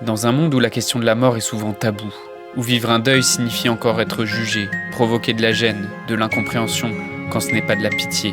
Dans un monde où la question de la mort est souvent taboue, où vivre un deuil signifie encore être jugé, provoquer de la gêne, de l'incompréhension, quand ce n'est pas de la pitié,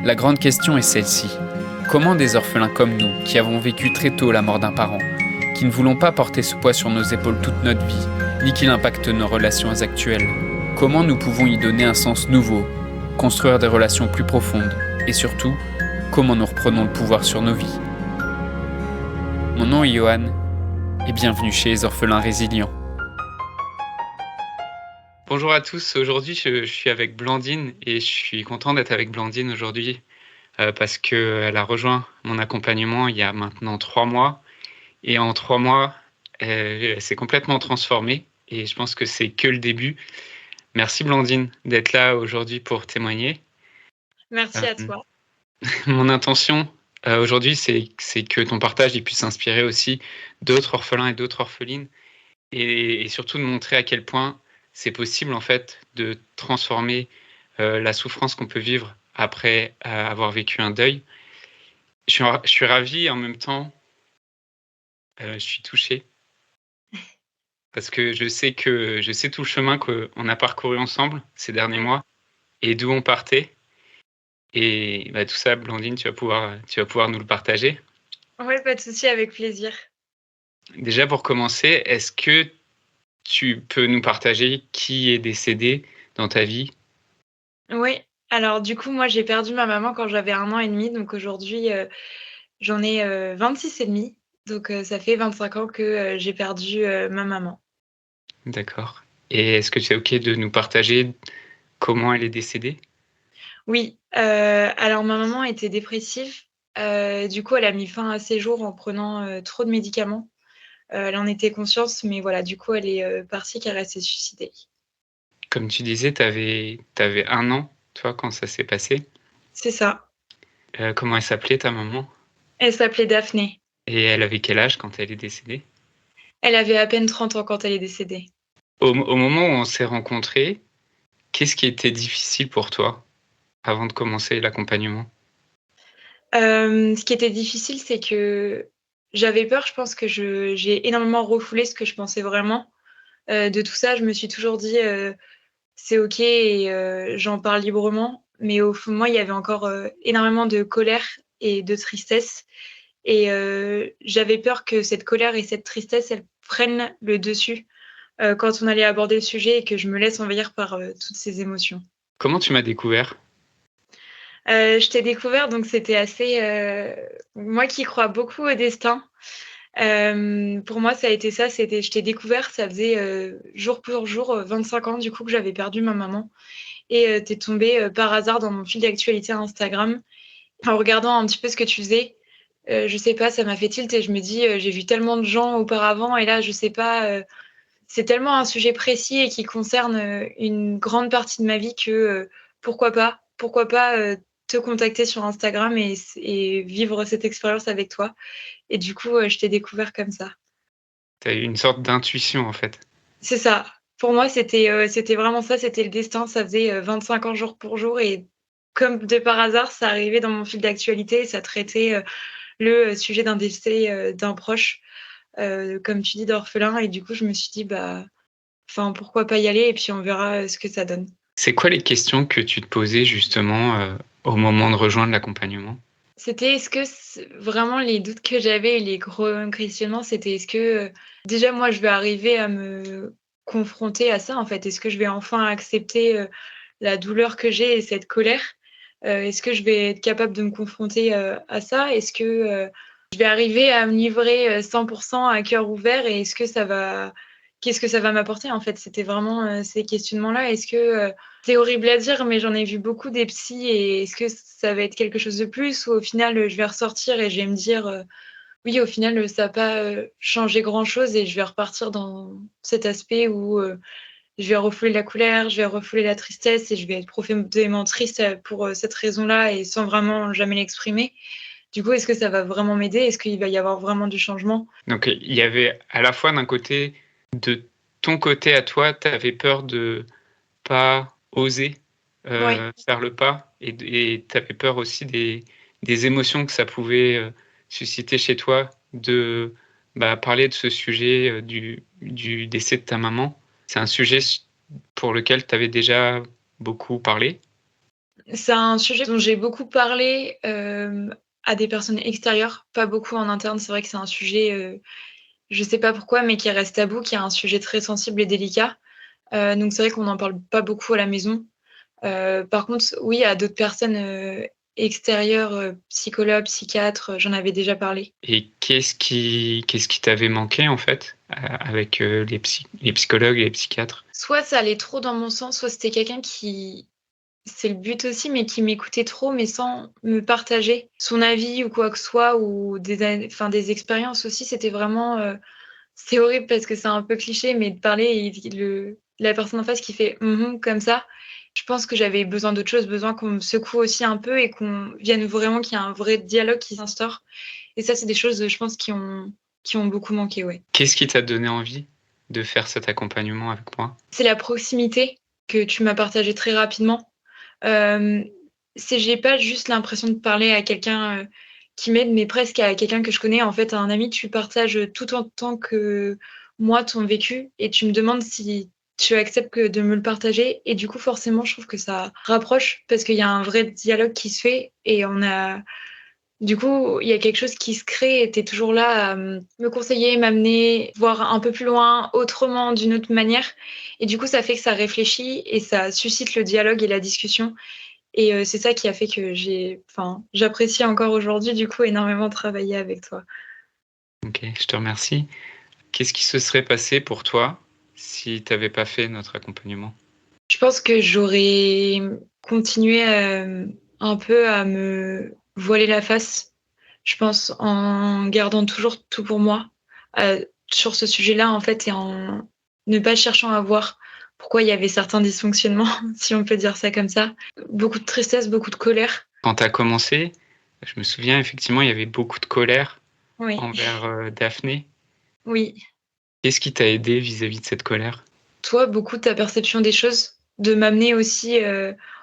la grande question est celle-ci. Comment des orphelins comme nous, qui avons vécu très tôt la mort d'un parent, qui ne voulons pas porter ce poids sur nos épaules toute notre vie, ni qu'il impacte nos relations actuelles, comment nous pouvons y donner un sens nouveau, construire des relations plus profondes, et surtout, comment nous reprenons le pouvoir sur nos vies? Mon nom est Johan, et bienvenue chez les orphelins résilients. Bonjour à tous, aujourd'hui je suis avec Blandine et je suis content d'être avec Blandine aujourd'hui parce qu'elle a rejoint mon accompagnement il y a maintenant 3 mois et en 3 mois elle s'est complètement transformée et je pense que c'est que le début. Merci Blandine d'être là aujourd'hui pour témoigner. Merci à Euh, toi. Mon intention aujourd'hui c'est que ton partage il puisse inspirer aussi d'autres orphelins et d'autres orphelines et surtout de montrer à quel point c'est possible en fait de transformer la souffrance qu'on peut vivre après avoir vécu un deuil. Je suis ravi en même temps, je suis touché parce que je sais tout le chemin qu'on a parcouru ensemble ces derniers mois et d'où on partait et tout ça, Blandine, tu vas pouvoir nous le partager. Ouais, pas de souci, avec plaisir. Déjà pour commencer, est-ce que tu peux nous partager qui est décédé dans ta vie? Oui, alors du coup, moi, j'ai perdu ma maman quand j'avais 1 an et demi, donc aujourd'hui, j'en ai, 26 et demi, donc ça fait 25 ans que, j'ai perdu, ma maman. D'accord, et est-ce que c'est OK de nous partager comment elle est décédée? Oui, alors ma maman était dépressive, du coup, elle a mis fin à ses jours en prenant, trop de médicaments. Elle en était consciente, mais voilà, du coup, elle est, partie car elle s'est suicidée. Comme tu disais, tu avais 1 an, toi, quand ça s'est passé. C'est ça. Comment elle s'appelait ta maman? Elle s'appelait Daphné. Et elle avait quel âge quand elle est décédée? Elle avait à peine 30 ans quand elle est décédée. Au moment où on s'est rencontrés, qu'est-ce qui était difficile pour toi, avant de commencer l'accompagnement? Ce qui était difficile, c'est que j'avais peur, je pense que j'ai énormément refoulé ce que je pensais vraiment, de tout ça. Je me suis toujours dit, «C'est OK» et j'en parle librement. Mais au fond de moi, il y avait encore, énormément de colère et de tristesse et j'avais peur que cette colère et cette tristesse, elles prennent le dessus, quand on allait aborder le sujet et que je me laisse envahir par, toutes ces émotions. Comment tu m'as découvert? Je t'ai découvert, donc c'était assez, moi qui crois beaucoup au destin, pour moi ça a été ça, c'était je t'ai découvert, ça faisait, jour pour jour, 25 ans du coup que j'avais perdu ma maman et tu es tombée, par hasard dans mon fil d'actualité Instagram. En regardant un petit peu ce que tu faisais, je sais pas, ça m'a fait tilt et je me dis, «J'ai vu tellement de gens auparavant et là je sais pas, c'est tellement un sujet précis et qui concerne, une grande partie de ma vie que, pourquoi pas? Pourquoi pas, te contacter sur Instagram et vivre cette expérience avec toi?» Et du coup, je t'ai découvert comme ça. Tu as eu une sorte d'intuition, en fait. C'est ça. Pour moi, c'était vraiment ça, c'était le destin. Ça faisait, 25 ans jour pour jour et comme de par hasard, ça arrivait dans mon fil d'actualité et ça traitait, le, sujet d'un décès, d'un proche, comme tu dis, d'orphelin et du coup, je me suis dit: «Bah, enfin, pourquoi pas y aller et puis on verra, ce que ça donne». C'est quoi les questions que tu te posais justement, au moment de rejoindre l'accompagnement? C'était est-ce que vraiment les doutes que j'avais et les gros questionnements, c'était est-ce que, déjà moi je vais arriver à me confronter à ça en fait? Est-ce que je vais enfin accepter, la douleur que j'ai et cette colère? Est-ce que je vais être capable de me confronter, à ça? Est-ce que, je vais arriver à me livrer, 100 à cœur ouvert et qu'est-ce que ça va m'apporter en fait? C'était vraiment, ces questionnements-là. Est-ce que, c'est horrible à dire, mais j'en ai vu beaucoup des psys et est-ce que ça va être quelque chose de plus ou au final, je vais ressortir et je vais me dire, «Oui, au final, ça a pas, changé grand-chose» et je vais repartir dans cet aspect où, je vais refouler la colère, je vais refouler la tristesse et je vais être profondément triste, pour, cette raison-là et sans vraiment jamais l'exprimer. Du coup, est-ce que ça va vraiment m'aider? Est-ce qu'il va y avoir vraiment du changement? Donc, il y avait à la fois d'un côté, de ton côté à toi, tu avais peur de pas oser, Oui, faire le pas et tu avais peur aussi des émotions que ça pouvait, susciter chez toi parler de ce sujet du décès de ta maman, c'est un sujet pour lequel tu avais déjà beaucoup parlé? C'est un sujet dont j'ai beaucoup parlé, à des personnes extérieures, pas beaucoup en interne. C'est vrai que c'est un sujet, je sais pas pourquoi, mais qui reste tabou, qui est un sujet très sensible et délicat. Donc c'est vrai qu'on n'en parle pas beaucoup à la maison. Par contre, oui, à d'autres personnes, extérieures, psychologues, psychiatres, j'en avais déjà parlé. Et qu'est-ce qui t'avait manqué, en fait, avec, les psychologues et les psychiatres? Soit ça allait trop dans mon sens, soit c'était quelqu'un qui c'est le but aussi, mais qui m'écoutait trop, mais sans me partager son avis ou quoi que ce soit ou des expériences aussi. C'était vraiment, c'est horrible parce que c'est un peu cliché, mais de parler et la personne en face qui fait: «Mmh comme ça. Je pense que j'avais besoin d'autre chose, besoin qu'on me secoue aussi un peu et qu'on vienne vraiment qu'il y ait un vrai dialogue qui s'instaure et ça, c'est des choses, je pense qui ont beaucoup manqué, ouais. Qu'est-ce qui t'a donné envie de faire cet accompagnement avec moi? C'est la proximité que tu m'as partagée très rapidement. Hem, c'est j'ai pas juste l'impression de parler à quelqu'un, qui m'aide, mais presque à quelqu'un que je connais. En fait, à un ami, tu partages, tout autant que moi ton vécu et tu me demandes si tu acceptes que de me le partager et du coup, forcément, je trouve que ça rapproche parce qu'il y a un vrai dialogue qui se fait et on a du coup, il y a quelque chose qui se crée et tu es toujours là à, me conseiller, m'amener, voir un peu plus loin, autrement, d'une autre manière et du coup, ça fait que ça réfléchit et ça suscite le dialogue et la discussion et c'est ça qui a fait que j'apprécie encore aujourd'hui, du coup, énormément travailler avec toi. OK, je te remercie. Qu'est-ce qui se serait passé pour toi si tu avais pas fait notre accompagnement? Je pense que j'aurais continué, un peu à me voiler la face. Je pense en gardant toujours tout pour moi, sur ce sujet-là, en fait et en ne pas cherchant à voir pourquoi il y avait certains dysfonctionnements, si on peut dire ça comme ça. Beaucoup de tristesse, beaucoup de colère. Quand tu as commencé, je me souviens effectivement, il y avait beaucoup de colère Oui, envers, Daphné. oui. Qu'est-ce qui t'a aidé vis-à-vis de cette colère? Toi, beaucoup ta perception des choses, de m'amener aussi,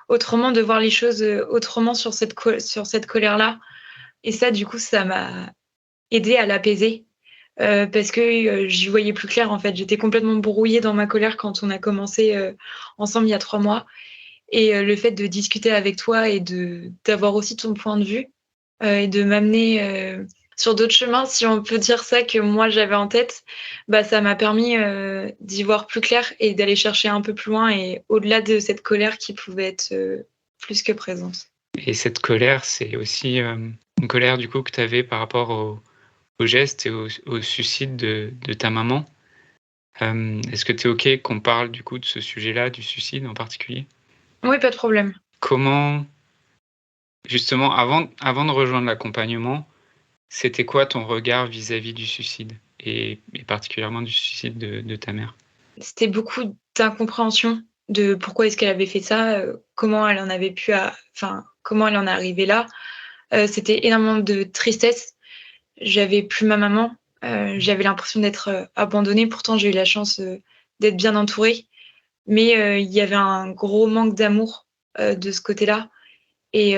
autrement, de voir les choses, autrement sur cette colère-là et ça, du coup, ça m'a aidée à l'apaiser, parce que, j'y voyais plus clair, en fait. J'étais complètement brouillée dans ma colère quand on a commencé, ensemble il y a 3 mois et le fait de discuter avec toi et d'avoir aussi ton point de vue, et de m'amener, sur d'autres chemins, si on peut dire ça, que moi j'avais en tête, bah, ça m'a permis, d'y voir plus clair et d'aller chercher un peu plus loin et au-delà de cette colère qui pouvait être, plus que présente. Et cette colère, c'est aussi, une colère du coup que tu avais par rapport au geste et au suicide de ta maman. Est-ce que tu es OK qu'on parle du coup de ce sujet-là, du suicide en particulier? Oui, pas de problème. Comment justement avant de rejoindre l'accompagnement, c'était quoi ton regard vis-à-vis du suicide et particulièrement du suicide de ta mère? C'était beaucoup d'incompréhension de pourquoi est-ce qu'elle avait fait ça, comment elle en avait comment elle en est arrivée là. C'était énormément de tristesse. J'avais plus ma maman, j'avais l'impression d'être, abandonnée. Pourtant, j'ai eu la chance, d'être bien entourée, mais il y avait un gros manque d'amour, de ce côté-là et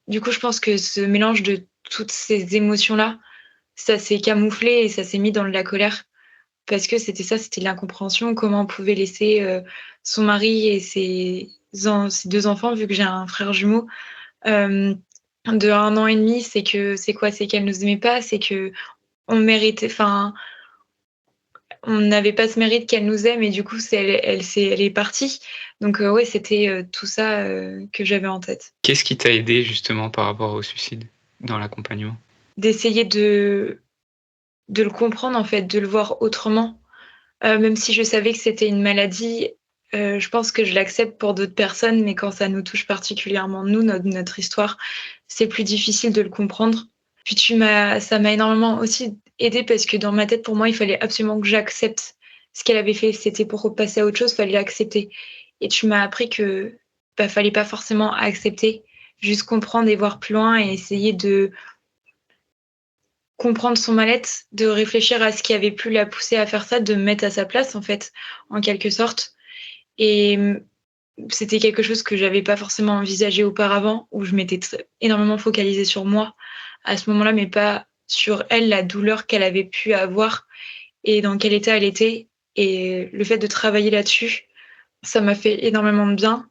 du coup, je pense que ce mélange de toutes ces émotions-là, ça s'est camouflé et ça s'est mis dans de la colère parce que c'était ça, c'était l'incompréhension. Comment on pouvait laisser, son mari et ses 2 enfants, vu que j'ai un frère jumeau, hem, de 1 an et demi, c'est quoi? C'est qu'elle nous aimait pas, c'est qu'on méritait on n'avait pas ce mérite qu'elle nous aime et du coup, elle est partie. Donc ouais, c'était, tout ça, que j'avais en tête. Qu'est-ce qui t'a aidé justement par rapport au suicide dans l'accompagnement? D'essayer de le comprendre, en fait, de le voir autrement. Même si je savais que c'était une maladie, je pense que je l'accepte pour d'autres personnes, mais quand ça nous touche particulièrement nous, notre histoire, c'est plus difficile de le comprendre. Puis ça m'a énormément aussi aidée parce que dans ma tête, pour moi, il fallait absolument que j'accepte ce qu'elle avait fait. C'était pour passer à autre chose, fallait l'accepter et tu m'as appris que, bah, fallait pas forcément accepter, juste comprendre et voir plus loin et essayer de comprendre son mal-être, de réfléchir à ce qui avait pu la pousser à faire ça, de me mettre à sa place, en fait, en quelque sorte et c'était quelque chose que j'avais pas forcément envisagé auparavant, où je m'étais énormément focalisée sur moi à ce moment-là, mais pas sur elle, la douleur qu'elle avait pu avoir et dans quel état elle était. Et le fait de travailler là-dessus, ça m'a fait énormément de bien.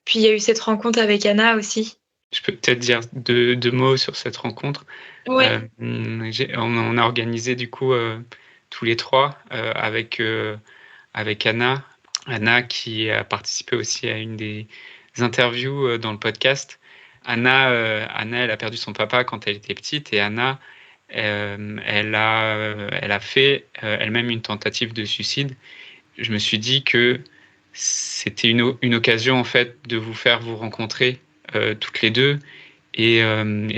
Puis il y a eu cette rencontre avec Anna aussi. Je peux peut-être dire deux mots sur cette rencontre. Ouais, On a organisé du coup tous les trois avec Anna. Anna qui a participé aussi à une des interviews dans le podcast. Anna, elle a perdu son papa quand elle était petite et Anna, elle a fait elle-même une tentative de suicide. Je me suis dit que c'était une occasion en fait de vous faire vous rencontrer toutes les deux et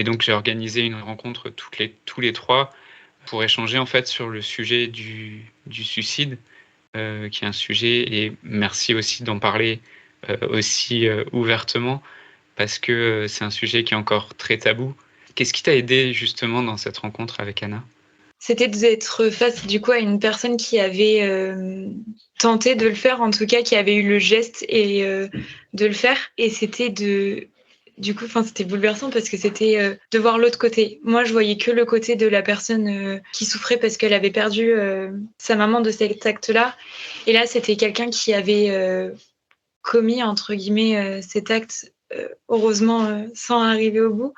donc j'ai organisé une rencontre tous les trois pour échanger en fait sur le sujet du suicide qui est un sujet et merci aussi d'en parler aussi ouvertement parce que c'est un sujet qui est encore très tabou. Qu'est-ce qui t'a aidé justement dans cette rencontre avec Anna? c'était d'être face du coup à une personne qui avait tenté de le faire, en tout cas qui avait eu le geste et de le faire. Et c'était c'était bouleversant parce que c'était de voir l'autre côté. Moi, je voyais que le côté de la personne qui souffrait parce qu'elle avait perdu sa maman de cet acte-là. Et là, c'était quelqu'un qui avait commis, entre guillemets, cet acte, heureusement, sans arriver au bout.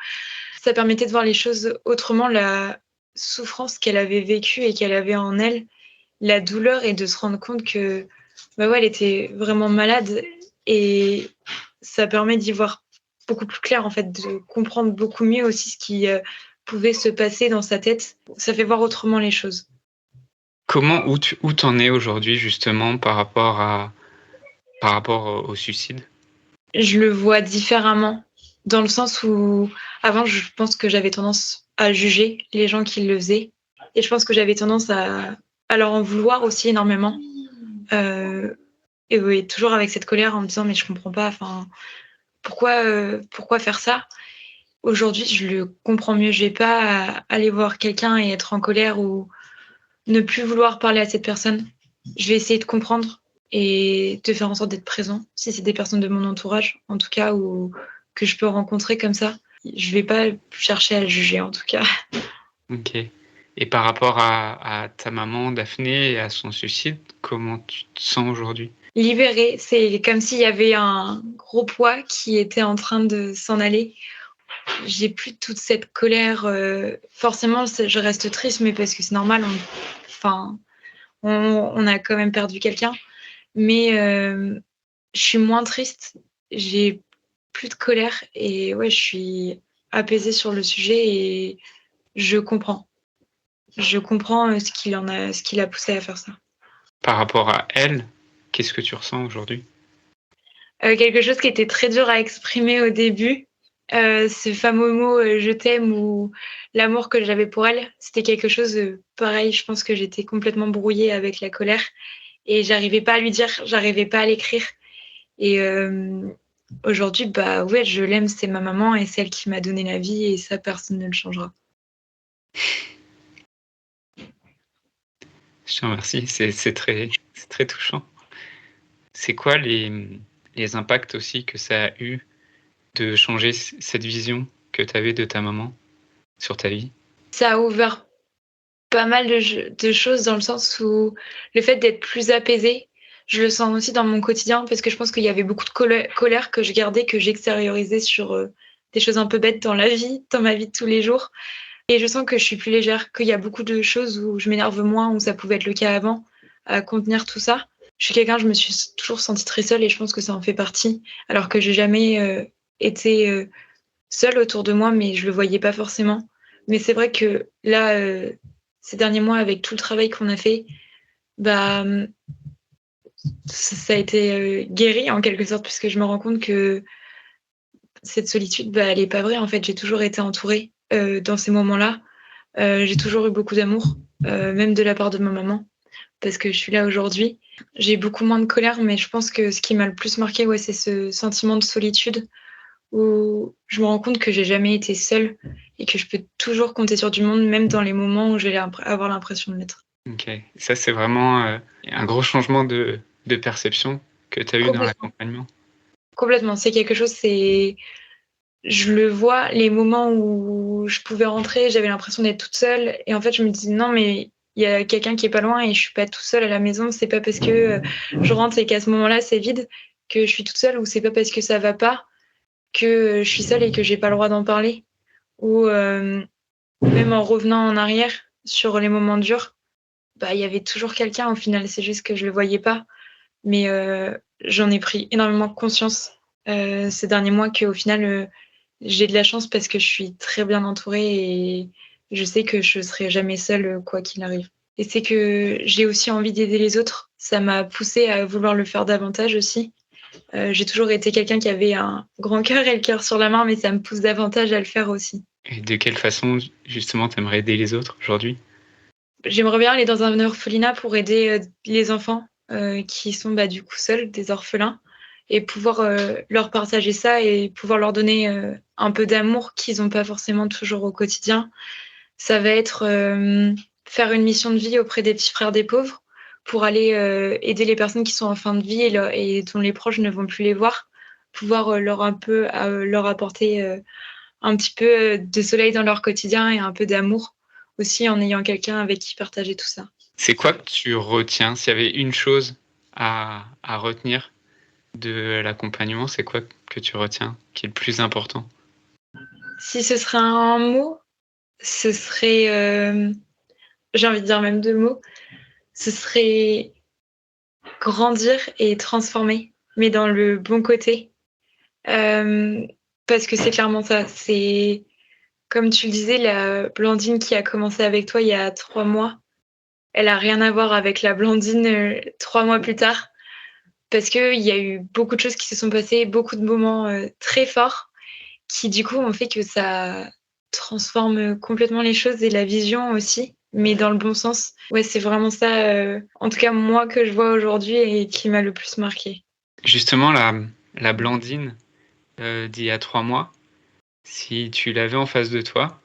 Ça permettait de voir les choses autrement, la souffrance qu'elle avait vécue et qu'elle avait en elle, la douleur et de se rendre compte que elle était vraiment malade et ça permet d'y voir beaucoup plus clair en fait, de comprendre beaucoup mieux aussi ce qui pouvait se passer dans sa tête. Ça fait voir autrement les choses. Où t'en es aujourd'hui justement par rapport au suicide? Je le vois différemment dans le sens où avant je pense que j'avais tendance à juger les gens qui le faisaient et je pense que j'avais tendance à leur en vouloir aussi énormément. Et oui, toujours avec cette colère en me disant mais je comprends pas, enfin pourquoi faire ça? Aujourd'hui, je le comprends mieux. Je vais pas aller voir quelqu'un et être en colère ou ne plus vouloir parler à cette personne. Je vais essayer de comprendre et de faire en sorte d'être présent. Si c'est des personnes de mon entourage, en tout cas, ou que je peux rencontrer comme ça, je vais pas chercher à le juger, en tout cas. Ok. Et par rapport à ta maman Daphné et à son suicide, comment tu te sens aujourd'hui? Libérer, c'est comme s'il y avait un gros poids qui était en train de s'en aller. J'ai plus toute cette colère. Forcément, je reste triste, mais parce que c'est normal. On a quand même perdu quelqu'un. Mais je suis moins triste. J'ai plus de colère et ouais, je suis apaisée sur le sujet et je comprends. Je comprends ce qui l'a poussé à faire ça. Par rapport à elle, qu'est-ce que tu ressens aujourd'hui? Quelque chose qui était très dur à exprimer au début, ce fameux mot je t'aime ou l'amour que j'avais pour elle, c'était quelque chose pareil. Je pense que j'étais complètement brouillée avec la colère et j'arrivais pas à lui dire, j'arrivais pas à l'écrire. Et aujourd'hui, ouais, je l'aime, c'est ma maman et c'est elle qui m'a donné la vie et ça, personne ne le changera. Je te remercie, c'est très touchant. C'est quoi les impacts aussi que ça a eu de changer cette vision que tu avais de ta maman sur ta vie? Ça a ouvert pas mal de choses dans le sens où le fait d'être plus apaisée, je le sens aussi dans mon quotidien parce que je pense qu'il y avait beaucoup de colère que je gardais, que j'extériorisais sur des choses un peu bêtes dans la vie, dans ma vie de tous les jours. Et je sens que je suis plus légère, qu'il y a beaucoup de choses où je m'énerve moins, où ça pouvait être le cas avant, à contenir tout ça. Je suis quelqu'un, je me suis toujours sentie très seule et je pense que ça en fait partie, alors que j'ai jamais été seule autour de moi, mais je le voyais pas forcément. Mais c'est vrai que là, ces derniers mois, avec tout le travail qu'on a fait, bah, ça a été guéri en quelque sorte, puisque je me rends compte que cette solitude, elle est pas vraie. En fait, j'ai toujours été entourée dans ces moments-là. J'ai toujours eu beaucoup d'amour, même de la part de ma maman, parce que je suis là aujourd'hui. J'ai beaucoup moins de colère, mais je pense que ce qui m'a le plus marqué, ouais, c'est ce sentiment de solitude où je me rends compte que j'ai jamais été seule et que je peux toujours compter sur du monde, même dans les moments où je vais avoir l'impression de l'être. Ok, ça c'est vraiment un gros changement de perception que tu as eu dans Complètement. l'accompagnement. Complètement. C'est quelque chose, c'est je le vois, les moments où je pouvais rentrer, j'avais l'impression d'être toute seule. Et en fait, je me dis non, mais il y a quelqu'un qui est pas loin et je suis pas toute seule à la maison. C'est pas parce que je rentre et qu'à ce moment-là, c'est vide que je suis toute seule, ou c'est pas parce que ça va pas que je suis seule et que j'ai pas le droit d'en parler. Ou même en revenant en arrière sur les moments durs, bah, il y avait toujours quelqu'un au final. C'est juste que je le voyais pas. Mais j'en ai pris énormément conscience ces derniers mois qu'au final, j'ai de la chance parce que je suis très bien entourée et je sais que je serai jamais seule quoi qu'il arrive. Et c'est que j'ai aussi envie d'aider les autres. Ça m'a poussée à vouloir le faire davantage aussi. J'ai toujours été quelqu'un qui avait un grand cœur et le cœur sur la main, mais ça me pousse davantage à le faire aussi. Et de quelle façon, justement, tu aimerais aider les autres aujourd'hui? J'aimerais bien aller dans un orphelinat pour aider les enfants qui sont du coup seuls, des orphelins, et pouvoir leur partager ça et pouvoir leur donner un peu d'amour qu'ils n'ont pas forcément toujours au quotidien. Ça va être faire une mission de vie auprès des petits frères des pauvres pour aller aider les personnes qui sont en fin de vie et dont les proches ne vont plus les voir, pouvoir leur apporter un petit peu de soleil dans leur quotidien et un peu d'amour aussi en ayant quelqu'un avec qui partager tout ça. C'est quoi que tu retiens? S'il y avait une chose à retenir de l'accompagnement, c'est quoi que tu retiens qui est le plus important? Si ce serait un mot, ce serait, j'ai envie de dire même 2 mots, ce serait grandir et transformer, mais dans le bon côté. Parce que c'est clairement ça. C'est comme tu le disais, la Blandine qui a commencé avec toi il y a 3 mois, elle a rien à voir avec la Blandine 3 mois plus tard. Parce qu'il y a eu beaucoup de choses qui se sont passées, beaucoup de moments très forts qui du coup ont fait que ça transforme complètement les choses et la vision aussi, mais dans le bon sens. Ouais, c'est vraiment ça, en tout cas moi que je vois aujourd'hui et qui m'a le plus marqué. Justement, la Blandine d'il y a 3 mois, si tu l'avais en face de toi,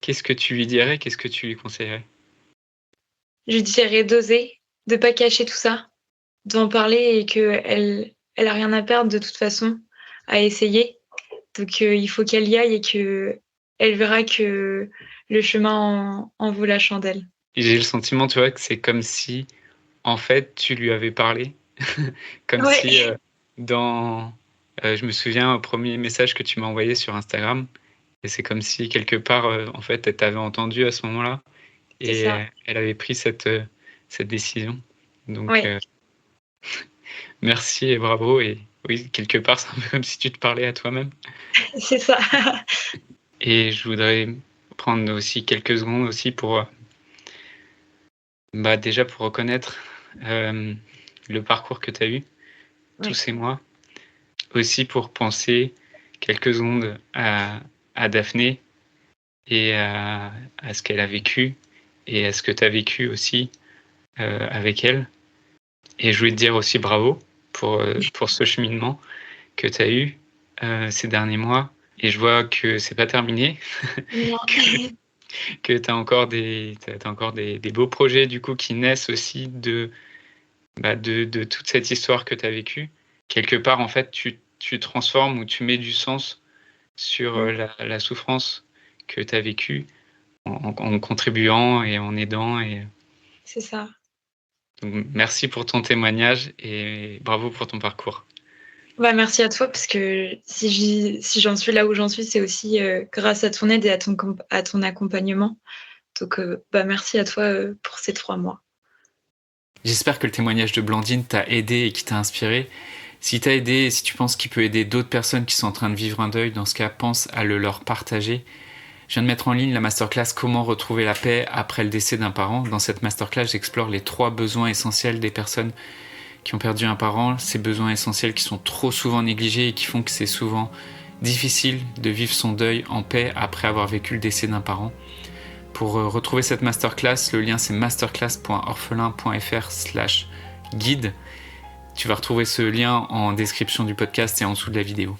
qu'est-ce que tu lui dirais? Qu'est-ce que tu lui conseillerais? Je dirais d'oser, de pas cacher tout ça, d'en parler et qu'elle a rien à perdre de toute façon à essayer. Donc il faut qu'elle y aille et qu'elle verra que le chemin en vaut la chandelle. J'ai le sentiment, tu vois, que c'est comme si, en fait, tu lui avais parlé. Comme Ouais, si, je me souviens au premier message que tu m'as envoyé sur Instagram, et c'est comme si quelque part, en fait, elle t'avait entendu à ce moment-là c'est et ça. elle avait pris cette décision. Donc, Ouais, merci et bravo, et oui, quelque part, c'est un peu comme si tu te parlais à toi-même. c'est ça. Et je voudrais prendre aussi quelques secondes aussi pour, déjà pour reconnaître, le parcours que tu as eu tous Ouais, ces mois. Aussi pour penser quelques secondes à Daphné et à ce qu'elle a vécu et à ce que tu as vécu aussi avec elle. Et je voulais te dire aussi bravo pour ce cheminement que tu as eu ces derniers mois. Et je vois que c'est pas terminé, non. que tu as encore t'as encore des beaux projets du coup qui naissent aussi de toute cette histoire que tu as vécue. Quelque part, en fait, tu transformes ou tu mets du sens sur la souffrance que tu as vécue en contribuant et en aidant. Et C'est ça. donc, merci pour ton témoignage et bravo pour ton parcours. Merci à toi parce que si j'en suis là où j'en suis, c'est aussi grâce à ton aide et à ton accompagnement. Donc, merci à toi pour ces 3 mois. J'espère que le témoignage de Blandine t'a aidé et qui t'a inspiré. Si t'a aidé et si tu penses qu'il peut aider d'autres personnes qui sont en train de vivre un deuil, dans ce cas, pense à le leur partager. Je viens de mettre en ligne la masterclass Comment retrouver la paix après le décès d'un parent. Dans cette masterclass, j'explore les 3 besoins essentiels des personnes qui ont perdu un parent, ces besoins essentiels qui sont trop souvent négligés et qui font que c'est souvent difficile de vivre son deuil en paix après avoir vécu le décès d'un parent. Pour retrouver cette masterclass, le lien c'est masterclass.orphelin.fr/guide. Tu vas retrouver ce lien en description du podcast et en dessous de la vidéo.